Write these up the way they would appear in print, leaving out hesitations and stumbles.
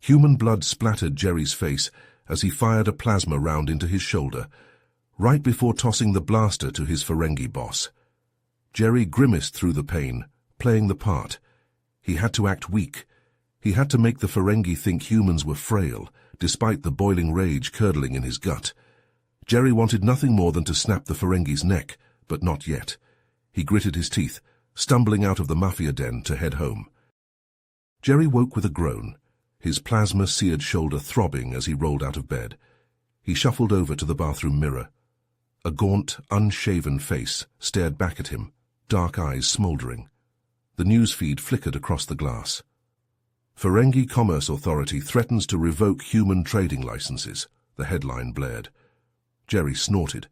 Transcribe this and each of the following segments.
Human blood splattered Jerry's face as he fired a plasma round into his shoulder, right before tossing the blaster to his Ferengi boss. Jerry grimaced through the pain, playing the part. He had to act weak. He had to make the Ferengi think humans were frail, despite the boiling rage curdling in his gut. Jerry wanted nothing more than to snap the Ferengi's neck, but not yet. He gritted his teeth, stumbling out of the mafia den to head home. Jerry woke with a groan, his plasma-seared shoulder throbbing as he rolled out of bed. He shuffled over to the bathroom mirror. A gaunt, unshaven face stared back at him, dark eyes smoldering. The news feed flickered across the glass. Ferengi Commerce Authority threatens to revoke human trading licenses, the headline blared. Jerry snorted.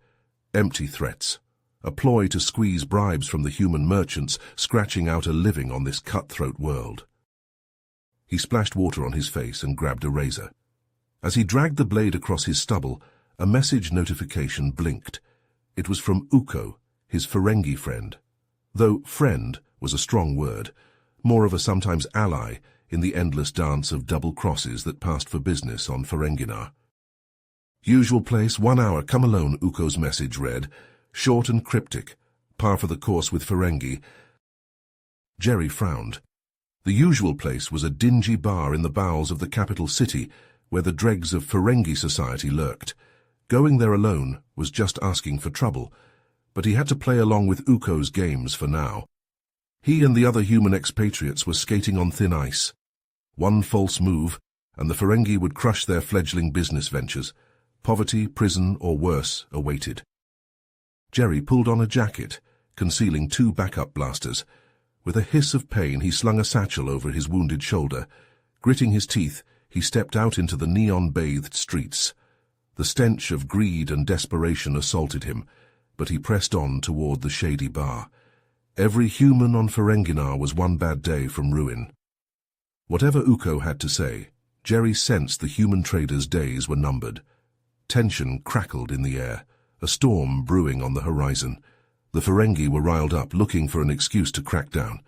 Empty threats. A ploy to squeeze bribes from the human merchants scratching out a living on this cutthroat world. He splashed water on his face and grabbed a razor. As he dragged the blade across his stubble, a message notification blinked. It was from Uko, his Ferengi friend. Though friend was a strong word, more of a sometimes ally in the endless dance of double crosses that passed for business on Ferenginar. Usual place, 1 hour, come alone, Uko's message read, short and cryptic, par for the course with Ferengi. Jerry frowned. The usual place was a dingy bar in the bowels of the capital city where the dregs of Ferengi society lurked. Going there alone was just asking for trouble, but he had to play along with Uko's games for now. He and the other human expatriates were skating on thin ice. One false move, and the Ferengi would crush their fledgling business ventures. Poverty, prison, or worse awaited. Jerry pulled on a jacket, concealing 2 backup blasters. With a hiss of pain, he slung a satchel over his wounded shoulder. Gritting his teeth, he stepped out into the neon-bathed streets. The stench of greed and desperation assaulted him, but he pressed on toward the shady bar. Every human on Ferenginar was one bad day from ruin. Whatever Uko had to say, Jerry sensed the human traders' days were numbered. Tension crackled in the air, a storm brewing on the horizon. The Ferengi were riled up, looking for an excuse to crack down.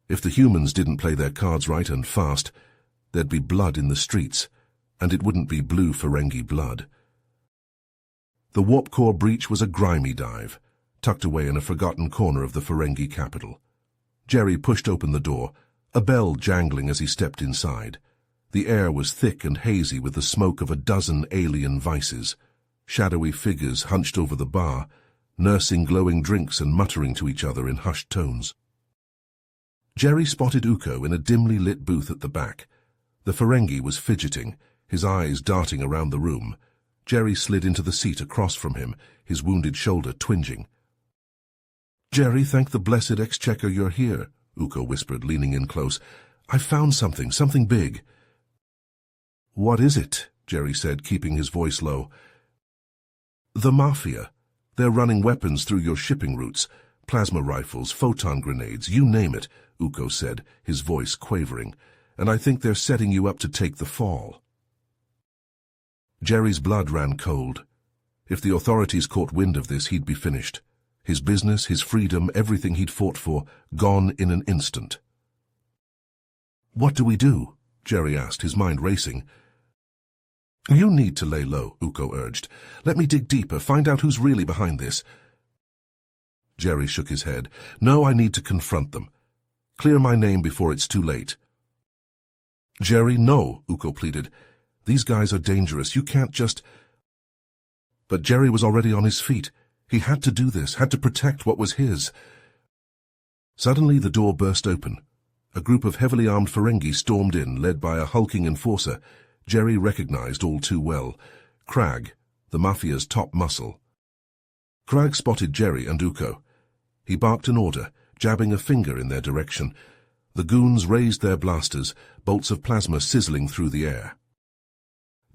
If the humans didn't play their cards right and fast, there'd be blood in the streets, and it wouldn't be blue Ferengi blood. The warp core breach was a grimy dive, tucked away in a forgotten corner of the Ferengi capital. Jerry pushed open the door, a bell jangling as he stepped inside. The air was thick and hazy with the smoke of a dozen alien vices. Shadowy figures hunched over the bar, nursing glowing drinks and muttering to each other in hushed tones. Jerry spotted Uko in a dimly lit booth at the back. The Ferengi was fidgeting, his eyes darting around the room. Jerry slid into the seat across from him, his wounded shoulder twinging. "Jerry, thank the blessed exchequer you're here," Uko whispered, leaning in close. "I found something big." "What is it?" Jerry said, keeping his voice low. "The Mafia. They're running weapons through your shipping routes. Plasma rifles, photon grenades, you name it," Uko said, his voice quavering. "And I think they're setting you up to take the fall." Jerry's blood ran cold. If the authorities caught wind of this, he'd be finished. His business, his freedom, everything he'd fought for, gone in an instant. "What do we do?" Jerry asked, his mind racing. "You need to lay low," Uko urged. "Let me dig deeper, find out who's really behind this." Jerry shook his head. "No, I need to confront them. Clear my name before it's too late." "Jerry, no," Uko pleaded. "These guys are dangerous. You can't just—" But Jerry was already on his feet. He had to do this, had to protect what was his. Suddenly the door burst open. A group of heavily armed Ferengi stormed in, led by a hulking enforcer Jerry recognized all too well. Crag, the Mafia's top muscle. Crag spotted Jerry and Uko. He barked an order, jabbing a finger in their direction. The goons raised their blasters, bolts of plasma sizzling through the air.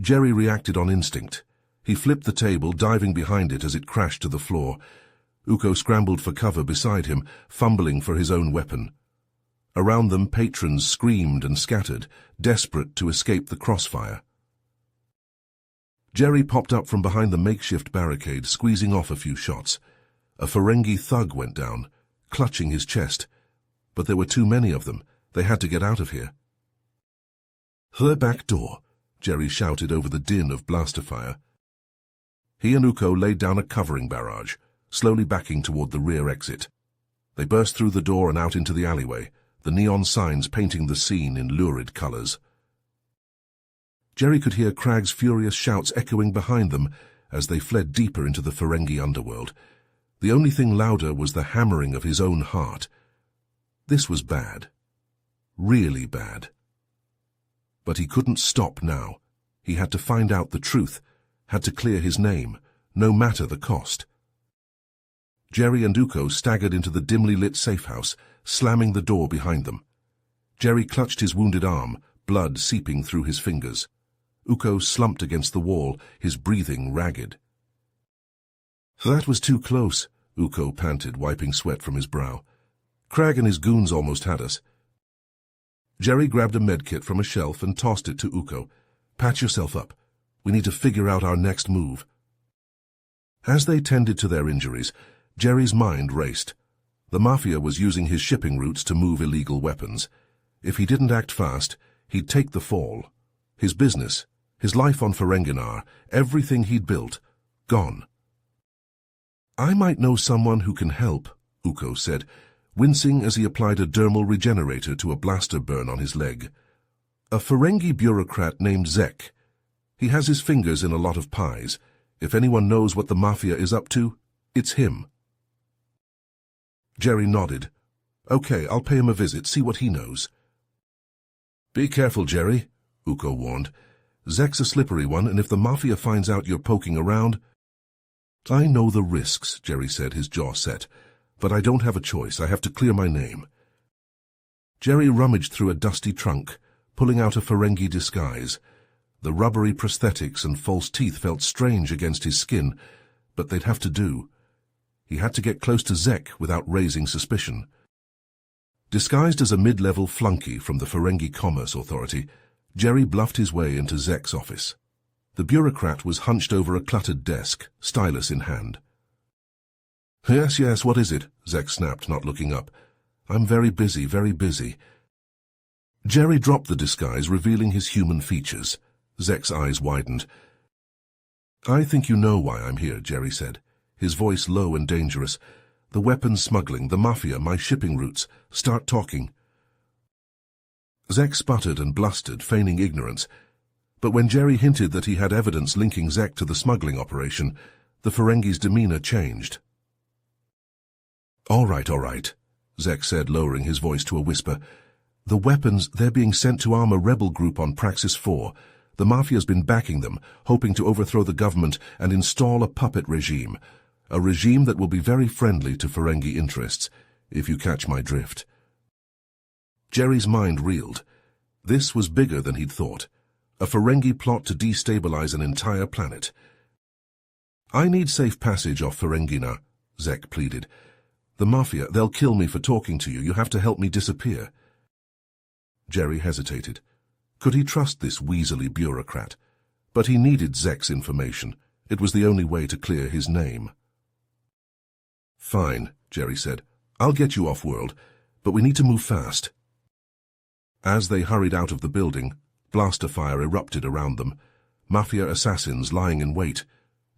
Jerry reacted on instinct. He flipped the table, diving behind it as it crashed to the floor. Uko scrambled for cover beside him, fumbling for his own weapon. Around them, patrons screamed and scattered, desperate to escape the crossfire. Jerry popped up from behind the makeshift barricade, squeezing off a few shots. A Ferengi thug went down, clutching his chest. But there were too many of them. They had to get out of here. "The back door," Jerry shouted over the din of blaster fire. He and Uko laid down a covering barrage, slowly backing toward the rear exit. They burst through the door and out into the alleyway, the neon signs painting the scene in lurid colors. Jerry could hear Crag's furious shouts echoing behind them as they fled deeper into the Ferengi underworld. The only thing louder was the hammering of his own heart. This was bad. Really bad. But he couldn't stop now. He had to find out the truth, had to clear his name, no matter the cost. Jerry and Uko staggered into the dimly lit safe house, slamming the door behind them. Jerry clutched his wounded arm, blood seeping through his fingers. Uko slumped against the wall, his breathing ragged. "That was too close," Uko panted, wiping sweat from his brow. "Crag and his goons almost had us." Jerry grabbed a medkit from a shelf and tossed it to Uko. "Patch yourself up. We need to figure out our next move." As they tended to their injuries, Jerry's mind raced. The Mafia was using his shipping routes to move illegal weapons. If he didn't act fast, he'd take the fall. His business, his life on Ferenginar, everything he'd built, gone. "I might know someone who can help," Uko said, wincing as he applied a dermal regenerator to a blaster burn on his leg. "A Ferengi bureaucrat named Zek. He has his fingers in a lot of pies. If anyone knows what the Mafia is up to, it's him." Jerry nodded. "Okay, I'll pay him a visit, see what he knows." "Be careful, Jerry," Uko warned. "Zek's a slippery one, and if the Mafia finds out you're poking around—" "I know the risks," Jerry said, his jaw set. "But I don't have a choice. I have to clear my name." Jerry rummaged through a dusty trunk, pulling out a Ferengi disguise. The rubbery prosthetics and false teeth felt strange against his skin, but they'd have to do. He had to get close to Zek without raising suspicion. Disguised as a mid-level flunky from the Ferengi Commerce Authority, Jerry bluffed his way into Zek's office. The bureaucrat was hunched over a cluttered desk, stylus in hand. Yes, what is it?" Zek snapped, not looking up. "I'm very busy, very busy." Jerry dropped the disguise, revealing his human features. Zek's eyes widened. "I think you know why I'm here," Jerry said, his voice low and dangerous. "The weapons smuggling, the Mafia, my shipping routes. Start talking." Zek sputtered and blustered, feigning ignorance. But when Jerry hinted that he had evidence linking Zek to the smuggling operation, the Ferengi's demeanor changed. All right, Zek said, lowering his voice to a whisper. "The weapons, they're being sent to arm a rebel group on Praxis 4. The Mafia's been backing them, hoping to overthrow the government and install a puppet regime. A regime that will be very friendly to Ferengi interests, if you catch my drift." Jerry's mind reeled. This was bigger than he'd thought. A Ferengi plot to destabilize an entire planet. "I need safe passage off Ferengina," Zek pleaded. "The Mafia, they'll kill me for talking to you. You have to help me disappear." Jerry hesitated. Could he trust this weaselly bureaucrat? But he needed Zek's information. It was the only way to clear his name. "Fine," Jerry said. "I'll get you off-world, but we need to move fast." As they hurried out of the building, blaster fire erupted around them. Mafia assassins lying in wait.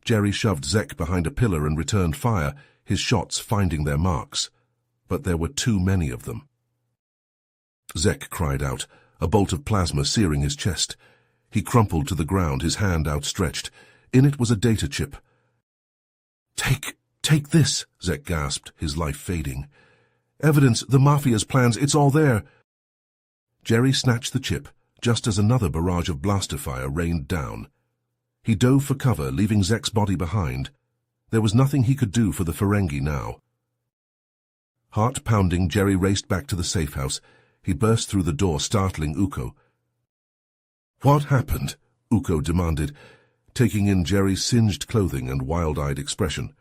Jerry shoved Zek behind a pillar and returned fire, his shots finding their marks. But there were too many of them. Zek cried out, a bolt of plasma searing his chest. He crumpled to the ground, his hand outstretched. In it was a data chip. Take this," Zek gasped, his life fading. "Evidence, the Mafia's plans, it's all there." Jerry snatched the chip, just as another barrage of blaster fire rained down. He dove for cover, leaving Zek's body behind. There was nothing he could do for the Ferengi now. Heart pounding, Jerry raced back to the safe house. He burst through the door, startling Uko. "What happened?" Uko demanded, taking in Jerry's singed clothing and wild-eyed expression.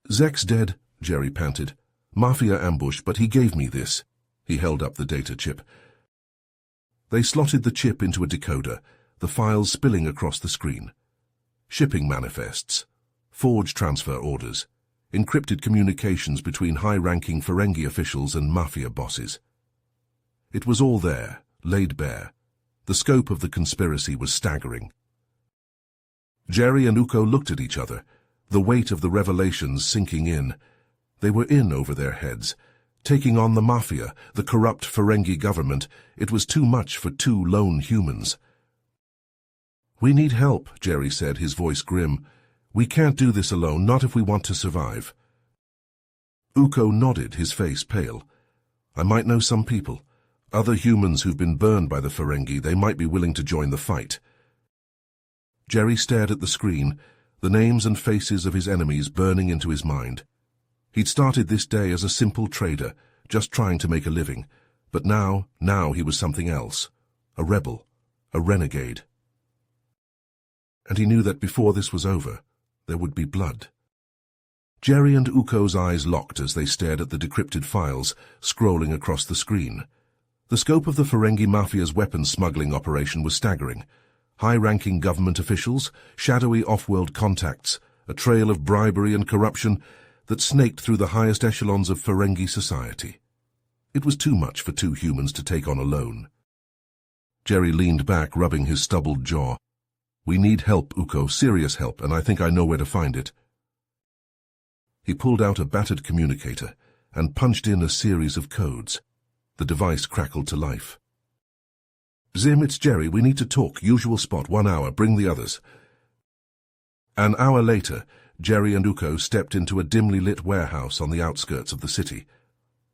"Zek's dead," Jerry panted. "Mafia ambush, but he gave me this." He held up the data chip. They slotted the chip into a decoder, the files spilling across the screen. Shipping manifests, forged transfer orders, encrypted communications between high-ranking Ferengi officials and Mafia bosses. It was all there, laid bare. The scope of the conspiracy was staggering. Jerry and Uko looked at each other, the weight of the revelations sinking in. They were in over their heads. Taking on the mafia, the corrupt Ferengi government, it was too much for two lone humans. "We need help," Jerry said, his voice grim. "We can't do this alone, not if we want to survive." Uko nodded, his face pale. "I might know some people. Other humans who've been burned by the Ferengi. They might be willing to join the fight." Jerry stared at the screen, the names and faces of his enemies burning into his mind. He'd started this day as a simple trader, just trying to make a living. But now he was something else. A rebel. A renegade. And he knew that before this was over, there would be blood. Jerry and Uko's eyes locked as they stared at the decrypted files scrolling across the screen. The scope of the Ferengi Mafia's weapons smuggling operation was staggering. High-ranking government officials, shadowy off-world contacts, a trail of bribery and corruption that snaked through the highest echelons of Ferengi society. It was too much for two humans to take on alone. Jerry leaned back, rubbing his stubbled jaw. "We need help, Uko, serious help, and I think I know where to find it." He pulled out a battered communicator and punched in a series of codes. The device crackled to life. "Zim, it's Jerry. We need to talk. Usual spot, 1 hour. Bring the others." An hour later, Jerry and Uko stepped into a dimly lit warehouse on the outskirts of the city.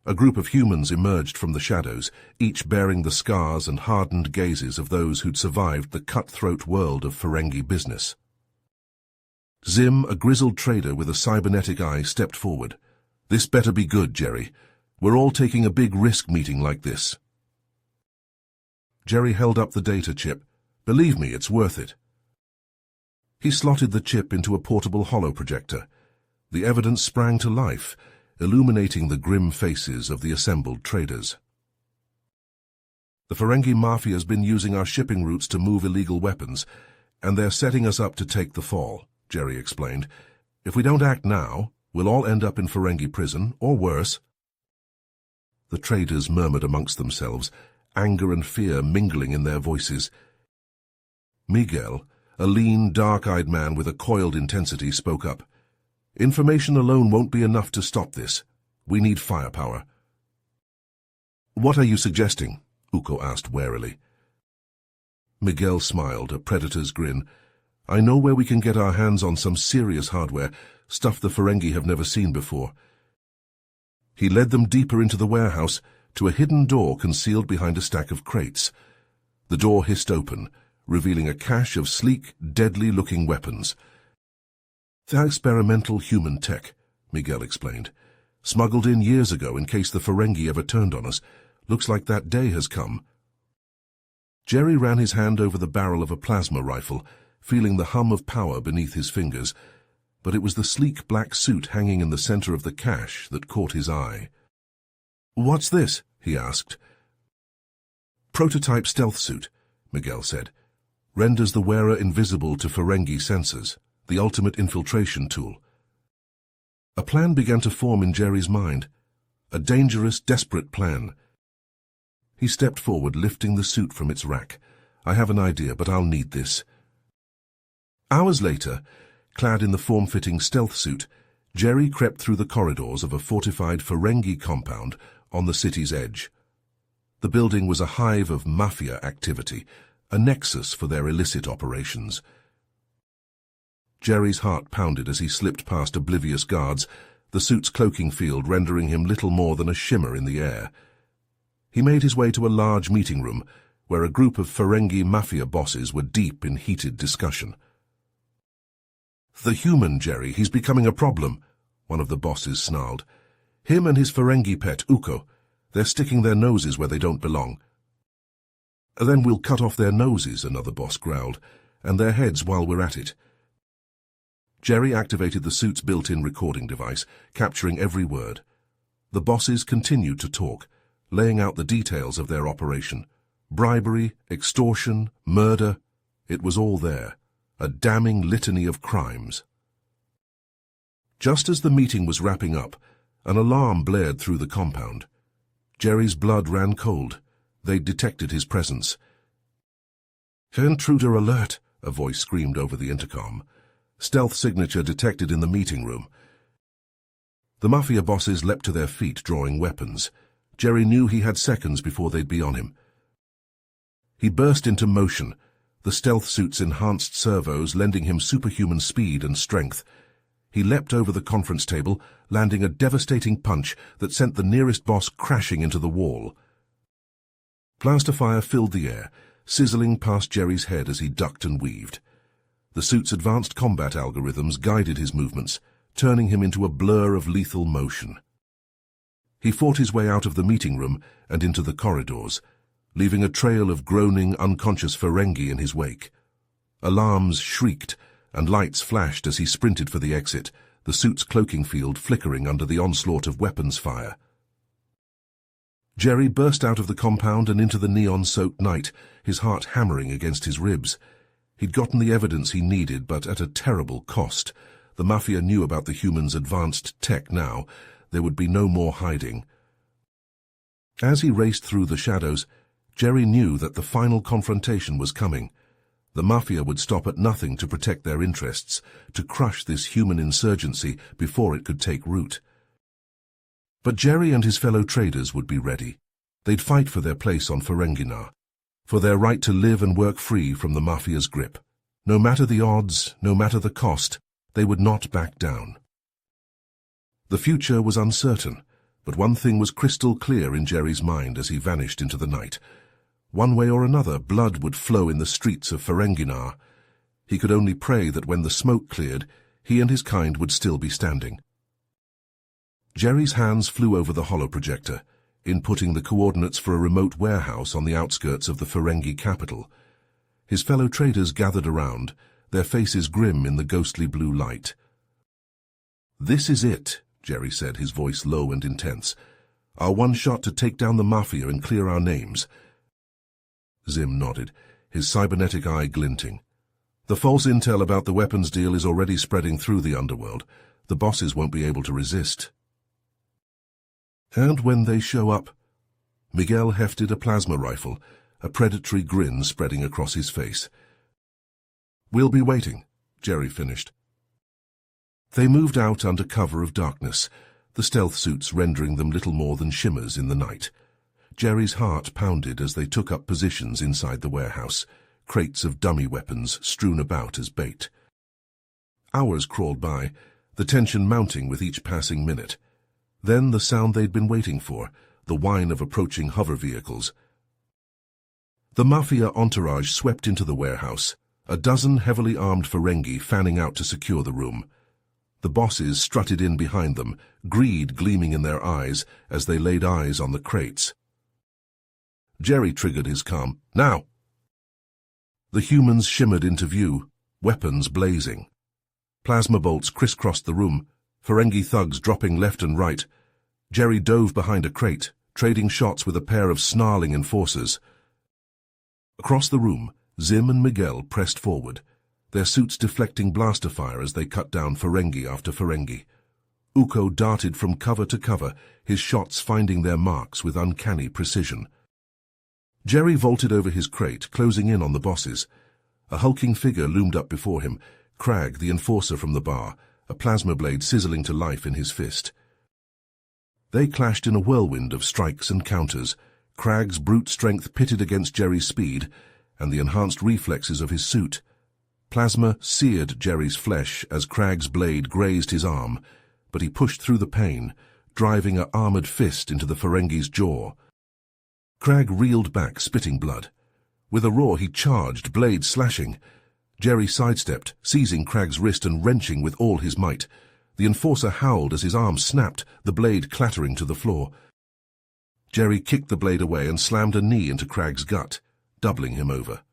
A group of humans emerged from the shadows, each bearing the scars and hardened gazes of those who'd survived the cutthroat world of Ferengi business. Zim, a grizzled trader with a cybernetic eye, stepped forward. "This better be good, Jerry. We're all taking a big risk meeting like this." Jerry held up the data chip. "Believe me, it's worth it." He slotted the chip into a portable holoprojector. The evidence sprang to life, illuminating the grim faces of the assembled traders. "The Ferengi Mafia's been using our shipping routes to move illegal weapons, and they're setting us up to take the fall," Jerry explained. "If we don't act now, we'll all end up in Ferengi prison, or worse." The traders murmured amongst themselves, anger and fear mingling in their voices. Miguel, a lean, dark-eyed man with a coiled intensity, spoke up. "Information alone won't be enough to stop this. We need firepower." "What are you suggesting?" Uko asked warily. Miguel smiled, a predator's grin. "I know where we can get our hands on some serious hardware, stuff the Ferengi have never seen before." He led them deeper into the warehouse, to a hidden door concealed behind a stack of crates. The door hissed open, revealing a cache of sleek, deadly-looking weapons. "They're experimental human tech," Miguel explained. "Smuggled in years ago in case the Ferengi ever turned on us. Looks like that day has come." Jerry ran his hand over the barrel of a plasma rifle, feeling the hum of power beneath his fingers. But it was the sleek black suit hanging in the center of the cache that caught his eye. "What's this?" he asked. "Prototype stealth suit," Miguel said. "Renders the wearer invisible to Ferengi sensors, the ultimate infiltration tool." A plan began to form in Jerry's mind. A dangerous, desperate plan. He stepped forward, lifting the suit from its rack. "I have an idea, but I'll need this." Hours later, clad in the form-fitting stealth suit, Jerry crept through the corridors of a fortified Ferengi compound on the city's edge. The building was a hive of mafia activity, a nexus for their illicit operations. Jerry's heart pounded as he slipped past oblivious guards, the suit's cloaking field rendering him little more than a shimmer in the air. He made his way to a large meeting room, where a group of Ferengi mafia bosses were deep in heated discussion. "The human, Jerry, he's becoming a problem," one of the bosses snarled. "Him and his Ferengi pet, Uko, they're sticking their noses where they don't belong." "Then we'll cut off their noses," another boss growled, "and their heads while we're at it." Jerry activated the suit's built-in recording device, capturing every word. The bosses continued to talk, laying out the details of their operation. Bribery, extortion, murder, it was all there. A damning litany of crimes. Just as the meeting was wrapping up, an alarm blared through the compound. Jerry's blood ran cold. They'd detected his presence. "Intruder alert!" a voice screamed over the intercom. Stealth signature detected in the meeting room. The mafia bosses leapt to their feet, drawing weapons. Jerry knew he had seconds before they'd be on him. He burst into motion, the stealth suit's enhanced servos lending him superhuman speed and strength. He leapt over the conference table, landing a devastating punch that sent the nearest boss crashing into the wall. Blaster fire filled the air, sizzling past Jerry's head as he ducked and weaved. The suit's advanced combat algorithms guided his movements, turning him into a blur of lethal motion. He fought his way out of the meeting room and into the corridors, leaving a trail of groaning, unconscious Ferengi in his wake. Alarms shrieked, and lights flashed as he sprinted for the exit, the suit's cloaking field flickering under the onslaught of weapons fire. Jerry burst out of the compound and into the neon-soaked night, his heart hammering against his ribs. He'd gotten the evidence he needed, but at a terrible cost. The Mafia knew about the humans' advanced tech now. There would be no more hiding. As he raced through the shadows, Jerry knew that the final confrontation was coming. The Mafia would stop at nothing to protect their interests, to crush this human insurgency before it could take root. But Jerry and his fellow traders would be ready. They'd fight for their place on Ferenginar, for their right to live and work free from the Mafia's grip. No matter the odds, no matter the cost, they would not back down. The future was uncertain, but one thing was crystal clear in Jerry's mind as he vanished into the night. One way or another, blood would flow in the streets of Ferenginar. He could only pray that when the smoke cleared, he and his kind would still be standing. Jerry's hands flew over the holoprojector, inputting the coordinates for a remote warehouse on the outskirts of the Ferengi capital. His fellow traders gathered around, their faces grim in the ghostly blue light. "This is it," Jerry said, his voice low and intense. "Our one shot to take down the Mafia and clear our names." Zim nodded, his cybernetic eye glinting. "The false intel about the weapons deal is already spreading through the underworld. The bosses won't be able to resist." "And when they show up?" Miguel hefted a plasma rifle, a predatory grin spreading across his face. "We'll be waiting," Jerry finished. They moved out under cover of darkness, the stealth suits rendering them little more than shimmers in the night. Jerry's heart pounded as they took up positions inside the warehouse, crates of dummy weapons strewn about as bait. Hours crawled by, the tension mounting with each passing minute. Then the sound they'd been waiting for, the whine of approaching hover vehicles. The Mafia entourage swept into the warehouse, a dozen heavily armed Ferengi fanning out to secure the room. The bosses strutted in behind them, greed gleaming in their eyes as they laid eyes on the crates. Jerry triggered his calm. "Now!" The humans shimmered into view, weapons blazing. Plasma bolts crisscrossed the room, Ferengi thugs dropping left and right. Jerry dove behind a crate, trading shots with a pair of snarling enforcers. Across the room, Zim and Miguel pressed forward, their suits deflecting blaster fire as they cut down Ferengi after Ferengi. Uko darted from cover to cover, his shots finding their marks with uncanny precision. Jerry vaulted over his crate, closing in on the bosses. A hulking figure loomed up before him, Crag, the enforcer from the bar, a plasma blade sizzling to life in his fist. They clashed in a whirlwind of strikes and counters, Crag's brute strength pitted against Jerry's speed and the enhanced reflexes of his suit. Plasma seared Jerry's flesh as Crag's blade grazed his arm, but he pushed through the pain, driving an armored fist into the Ferengi's jaw. Crag reeled back, spitting blood. With a roar he charged, blade slashing. Jerry sidestepped, seizing Crag's wrist and wrenching with all his might. The enforcer howled as his arm snapped, the blade clattering to the floor. Jerry kicked the blade away and slammed a knee into Crag's gut, doubling him over.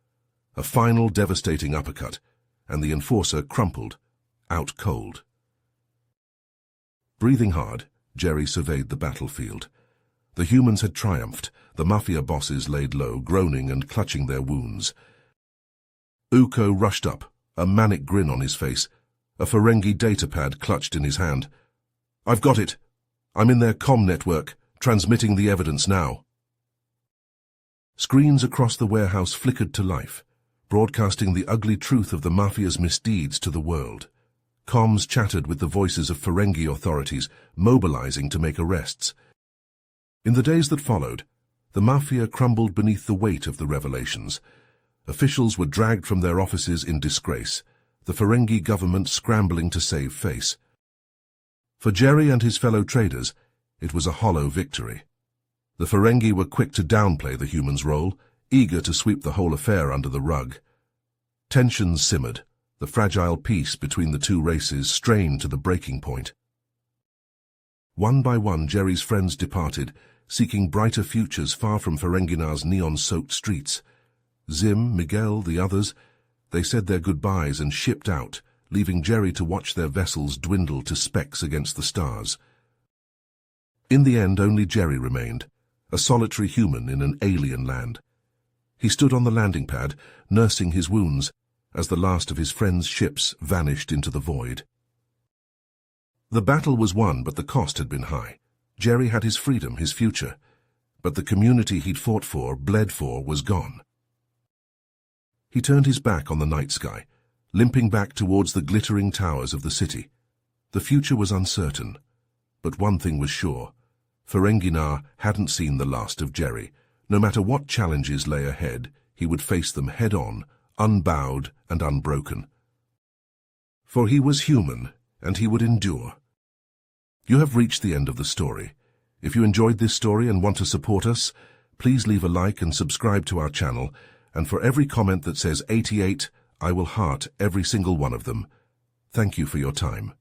A final devastating uppercut, and the enforcer crumpled, out cold. Breathing hard, Jerry surveyed the battlefield. The humans had triumphed, the Mafia bosses laid low, groaning and clutching their wounds. Uko rushed up, a manic grin on his face, a Ferengi datapad clutched in his hand. "I've got it. I'm in their comm network, transmitting the evidence now." Screens across the warehouse flickered to life. broadcasting the ugly truth of the Mafia's misdeeds to the world. Comms chattered with the voices of Ferengi authorities, mobilizing to make arrests. In the days that followed, the Mafia crumbled beneath the weight of the revelations. Officials were dragged from their offices in disgrace, the Ferengi government scrambling to save face. For Jerry and his fellow traders, it was a hollow victory. The Ferengi were quick to downplay the humans' role, eager to sweep the whole affair under the rug. Tensions simmered, the fragile peace between the two races strained to the breaking point. One by one, Jerry's friends departed, seeking brighter futures far from Ferenginar's neon-soaked streets. Zim, Miguel, the others, they said their goodbyes and shipped out, leaving Jerry to watch their vessels dwindle to specks against the stars. In the end, only Jerry remained, a solitary human in an alien land. He stood on the landing pad, nursing his wounds, as the last of his friends' ships vanished into the void. The battle was won, but the cost had been high. Jerry had his freedom, his future, but the community he'd fought for, bled for, was gone. He turned his back on the night sky, limping back towards the glittering towers of the city. The future was uncertain, but one thing was sure. Ferenginar hadn't seen the last of Jerry. No matter what challenges lay ahead, he would face them head-on, unbowed and unbroken. For he was human, and he would endure. You have reached the end of the story. If you enjoyed this story and want to support us, please leave a like and subscribe to our channel, and for every comment that says 88, I will heart every single one of them. Thank you for your time.